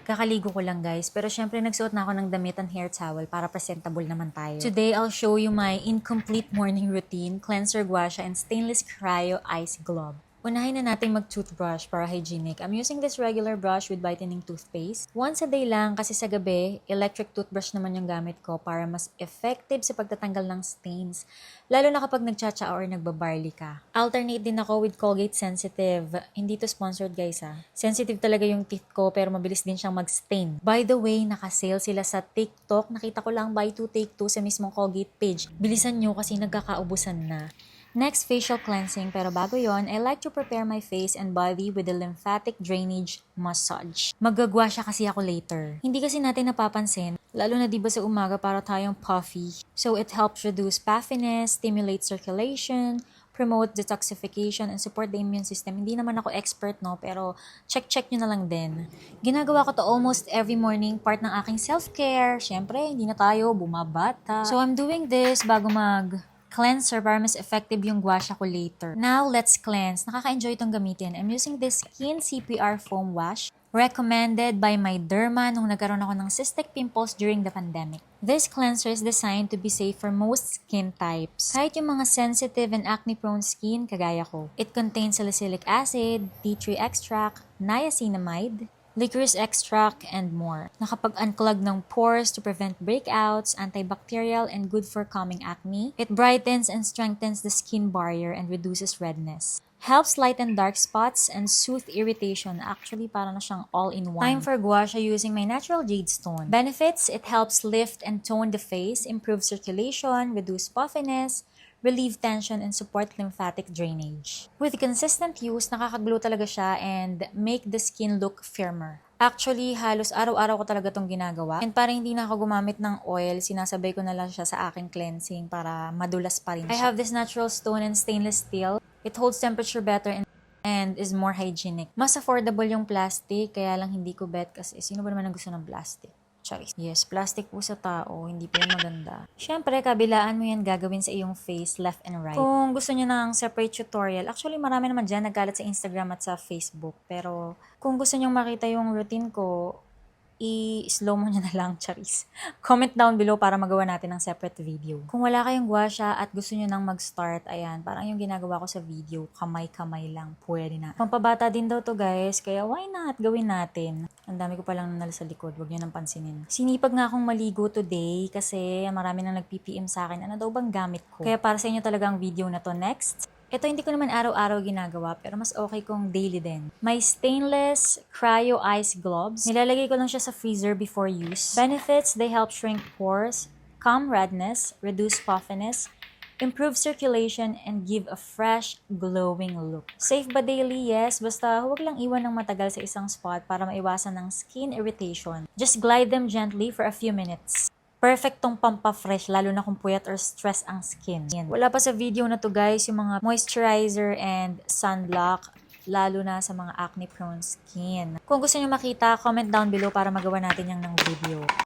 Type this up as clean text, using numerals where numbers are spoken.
Kakaligo ko lang guys, pero syempre nagsuot na ako ng damit and hair towel para presentable naman tayo. Today, I'll show you my incomplete morning routine, cleanser, gua sha, and stainless cryo ice glove. Unahin na natin mag-toothbrush para hygienic. I'm using this regular brush with whitening toothpaste. Once a day lang kasi sa gabi, electric toothbrush naman yung gamit ko para mas effective sa pagtatanggal ng stains. Lalo na kapag nagcha-cha or nagbabarley ka. Alternate din ako with Colgate Sensitive. Hindi to sponsored guys ha. Sensitive talaga yung teeth ko pero mabilis din siyang mag-stain. By the way, naka-sale sila sa TikTok. Nakita ko lang buy 2 take 2 sa mismong Colgate page. Bilisan nyo kasi nagkakaubusan na. Next, facial cleansing. Pero bago yon, I like to prepare my face and body with a lymphatic drainage massage. Maggagwa siya kasi ako later. Hindi kasi natin napapansin, lalo na diba sa umaga para tayong puffy. So it helps reduce puffiness, stimulate circulation, promote detoxification, and support the immune system. Hindi naman ako expert no, pero check nyo na lang din. Ginagawa ko to almost every morning, part ng aking self-care. Siyempre, hindi na tayo bumabata. So I'm doing this bago cleanser para mas effective yung gua sha ko later. Now, let's cleanse. Nakaka-enjoy itong gamitin. I'm using this Skin CPR Foam Wash recommended by my derma nung nagkaroon ako ng cystic pimples during the pandemic. This cleanser is designed to be safe for most skin types. Kahit yung mga sensitive and acne-prone skin, kagaya ko. It contains salicylic acid, tea tree extract, niacinamide, licorice extract, and more. Nakapag-unclog ng pores to prevent breakouts, antibacterial, and good for calming acne. It brightens and strengthens the skin barrier and reduces redness. Helps lighten dark spots and soothe irritation. Actually, para na siyang all-in-one. Time for gua sha using my natural jade stone. Benefits, it helps lift and tone the face, improve circulation, reduce puffiness, relieve tension, and support lymphatic drainage. With consistent use, nakakaglow talaga siya and make the skin look firmer. Actually, halos araw-araw ko talaga itong ginagawa. And para hindi na ako gumamit ng oil, sinasabay ko na lang siya sa aking cleansing para madulas pa rin siya. I have this natural stone and stainless steel. It holds temperature better and is more hygienic. Mas affordable yung plastic, kaya lang hindi ko bet kasi sino ba naman ang gusto ng plastic? Charis. Yes, plastic po sa tao, hindi po yung maganda. Siyempre, kabilaan mo yan gagawin sa iyong face, left and right. Kung gusto nyo ng separate tutorial, actually marami naman dyan nagkalat sa Instagram at sa Facebook. Pero kung gusto nyo makita yung routine ko, i-slow mo nyo na lang, charis. Comment down below para magawa natin ng separate video. Kung wala kayong gua sha at gusto nyo nang mag-start, ayan, parang yung ginagawa ko sa video, kamay-kamay lang, pwede na. Pampabata din daw to guys, kaya why not, gawin natin. Ang dami ko palang nanal sa likod, wag nyo nang pansinin. Sinipag nga akong maligo today kasi marami nang nag-PPM sa akin, ano daw bang gamit ko. Kaya para sa inyo talaga ang video na to. Next, ito hindi ko naman araw-araw ginagawa pero mas okay kung daily din. My stainless cryo ice gloves. Nilalagay ko lang siya sa freezer before use. Benefits, they help shrink pores, calm redness, reduce puffiness, improve circulation, and give a fresh, glowing look. Safe ba daily? Yes, basta huwag lang iwan ng matagal sa isang spot para maiwasan ng skin irritation. Just glide them gently for a few minutes. Perfect tong pampa-fresh, lalo na kung puyat or stress ang skin. Yan. Wala pa sa video na to guys, yung mga moisturizer and sunblock, lalo na sa mga acne-prone skin. Kung gusto nyo makita, comment down below para magawa natin yung ng video.